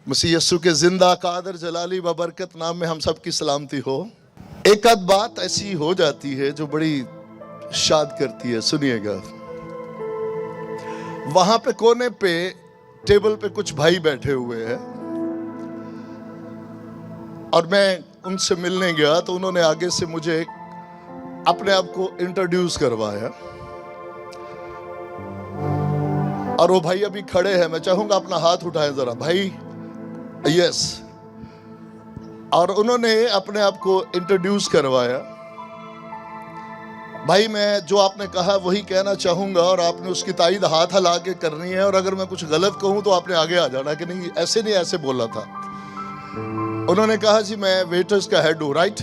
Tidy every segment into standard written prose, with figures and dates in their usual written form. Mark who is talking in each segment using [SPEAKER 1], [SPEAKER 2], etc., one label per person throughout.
[SPEAKER 1] मसीह यस्सु के जिंदा कादर जलाली बबरकत नाम में हम सब की सलामती हो। एक आध बात ऐसी हो जाती है जो बड़ी शाद करती है, सुनिएगा। वहां पे कोने पे टेबल पे कुछ भाई बैठे हुए हैं और मैं उनसे मिलने गया तो उन्होंने आगे से मुझे अपने आप को इंट्रोड्यूस करवाया और वो भाई अभी खड़े हैं। मैं चाहूंगा अपना हाथ उठाएं जरा भाई। यस। और उन्होंने अपने आप को इंट्रोड्यूस करवाया। भाई मैं जो आपने कहा वही कहना चाहूंगा और आपने उसकी तायीद हाथ हिला के करनी है, और अगर मैं कुछ गलत कहूं तो आपने आगे आ जाना कि नहीं ऐसे बोला था। उन्होंने कहा जी मैं वेटर्स का हेड हूं, राइट।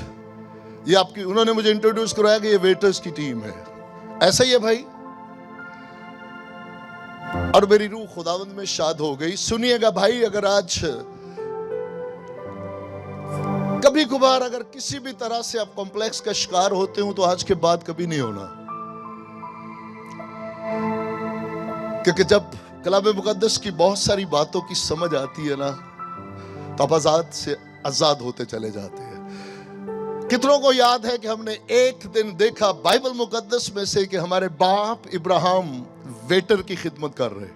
[SPEAKER 1] ये आपकी, उन्होंने मुझे इंट्रोड्यूस करवाया कि ये वेटर्स की टीम है। ऐसा ही है भाई। और मेरी रूह खुदावंद में शाद हो गई। सुनिएगा भाई, अगर आज कभी कभार अगर किसी भी तरह से आप कॉम्प्लेक्स का शिकार होते हो तो आज के बाद कभी नहीं होना, क्योंकि जब कलाम मुकद्दस की बहुत सारी बातों की समझ आती है ना तो आप आजाद से आजाद होते चले जाते हैं। कितनों को याद है कि हमने एक दिन देखा बाइबल मुकद्दस में से कि हमारे बाप इब्राहिम वेटर की खिदमत कर रहे।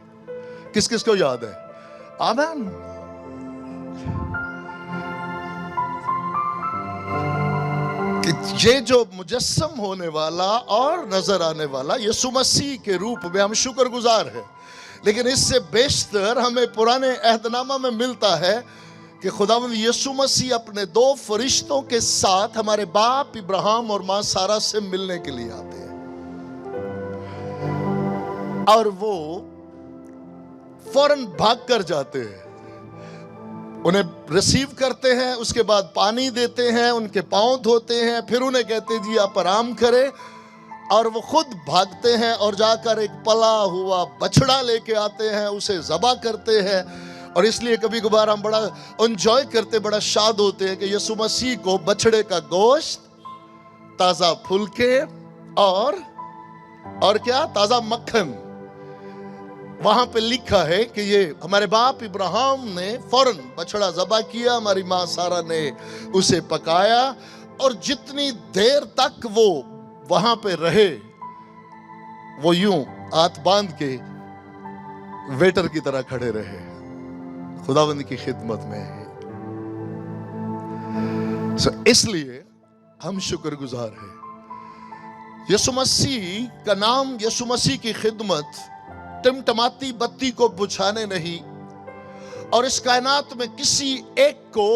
[SPEAKER 1] किस किस को याद है? आमीन। कि ये जो मुजस्सम होने वाला और नजर आने वाला यीशु मसीह के रूप में हम शुक्रगुजार हैं, लेकिन इससे बेशतर हमें पुराने अहदनामा में मिलता है कि खुदावंद यीशु मसीह अपने दो फरिश्तों के साथ हमारे बाप इब्राहिम और मां सारा से मिलने के लिए आते हैं और वो फौरन भाग कर जाते हैं, उन्हें रिसीव करते हैं, उसके बाद पानी देते हैं, उनके पांव धोते हैं, फिर उन्हें कहते हैं जी आप आराम करें, और वो खुद भागते हैं और जाकर एक पला हुआ बछड़ा लेके आते हैं, उसे ज़बह करते हैं। और इसलिए कभी कभार हम बड़ा एंजॉय करते, बड़ा शाद होते हैं कि यीशु मसीह को बछड़े का गोश्त, ताज़ा फुलके और क्या, ताज़ा मक्खन। वहां पे लिखा है कि ये हमारे बाप इब्राहिम ने फौरन बछड़ा ज़बह किया, हमारी मां सारा ने उसे पकाया, और जितनी देर तक वो वहां पे रहे वो यूं हाथ बांध के वेटर की तरह खड़े रहे, खुदावंद की खिदमत में। इसलिए हम शुक्रगुजार हैं। यीशु मसीह का नाम, यीशु मसीह की खिदमत टिमटमाती बत्ती को बुझाने नहीं और इस कायनात में किसी एक को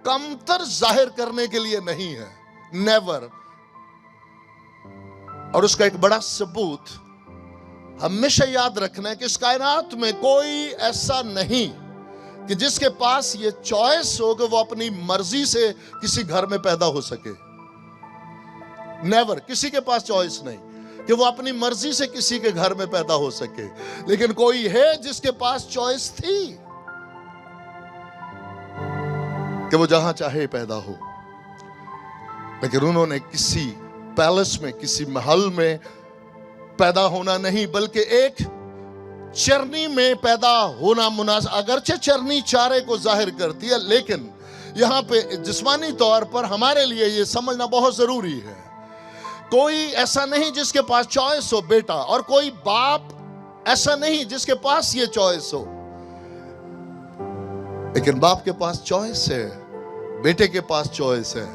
[SPEAKER 1] कमतर जाहिर करने के लिए नहीं है, नेवर। और उसका एक बड़ा सबूत हमेशा याद रखना है कि इस कायनात में कोई ऐसा नहीं कि जिसके पास ये चॉइस हो कि वो अपनी मर्जी से किसी घर में पैदा हो सके। नेवर, किसी के पास चॉइस नहीं कि वो अपनी मर्जी से किसी के घर में पैदा हो सके। लेकिन कोई है जिसके पास चॉइस थी कि वो जहां चाहे पैदा हो, लेकिन उन्होंने किसी पैलेस में, किसी महल में पैदा होना नहीं, बल्कि एक चरनी में पैदा होना मुनासिब। अगरचे चरनी चारे को जाहिर करती है, लेकिन यहां पे जिस्मानी तौर पर हमारे लिए ये समझना बहुत जरूरी है, कोई ऐसा नहीं जिसके पास चॉइस हो बेटा, और कोई बाप ऐसा नहीं जिसके पास ये चॉइस हो। लेकिन बाप के पास चॉइस है, बेटे के पास चॉइस है,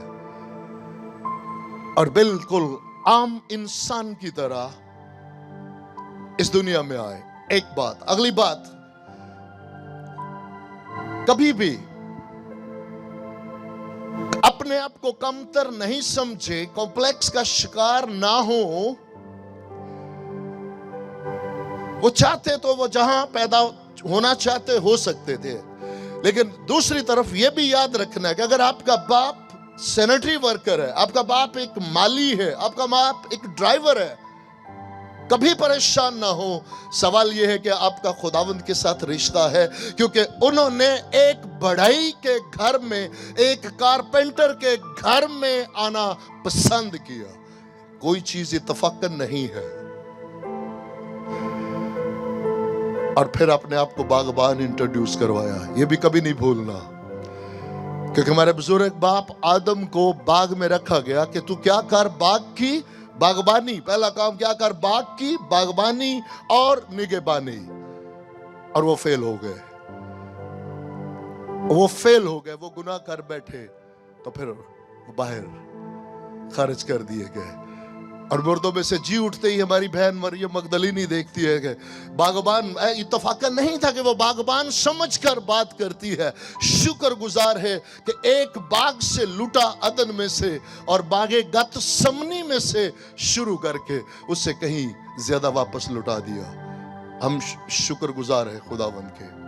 [SPEAKER 1] और बिल्कुल आम इंसान की तरह इस दुनिया में आए। एक बात। अगली बात, कभी भी अपने आप को कमतर नहीं समझे, कॉम्प्लेक्स का शिकार ना हो। वो चाहते तो वो जहां पैदा होना चाहते हो सकते थे, लेकिन दूसरी तरफ यह भी याद रखना है कि अगर आपका बाप सैनिटरी वर्कर है, आपका बाप एक माली है, आपका बाप एक ड्राइवर है, कभी परेशान ना हो। सवाल यह है कि आपका खुदावंद के साथ रिश्ता है, क्योंकि उन्होंने एक बढ़ई के घर में, एक कारपेंटर के घर में आना पसंद किया। कोई चीज इत्तफाकन नहीं है। और फिर अपने आप को बागबान इंट्रोड्यूस करवाया। ये भी कभी नहीं भूलना, क्योंकि हमारे बुजुर्ग बाप आदम को बाग में रखा गया कि तू क्या कर, बाग की बागबानी। पहला काम क्या कर, बाग की बागबानी और निगहबानी। और वो फेल हो गए, वो गुनाह कर बैठे, तो फिर बाहर खारिज कर दिए गए। और मुर्दों में से जी उठते ही हमारी बहन मरियम मगदलीनी देखती है कि बागबान, इत्तफाकन नहीं था कि वो बागबान समझकर बात करती है, शुक्रगुजार है कि एक बाग से लूटा अदन में से और बागे गत समनी में से शुरू करके उससे कहीं ज्यादा वापस लुटा दिया। हम शुक्रगुजार है खुदावंद के।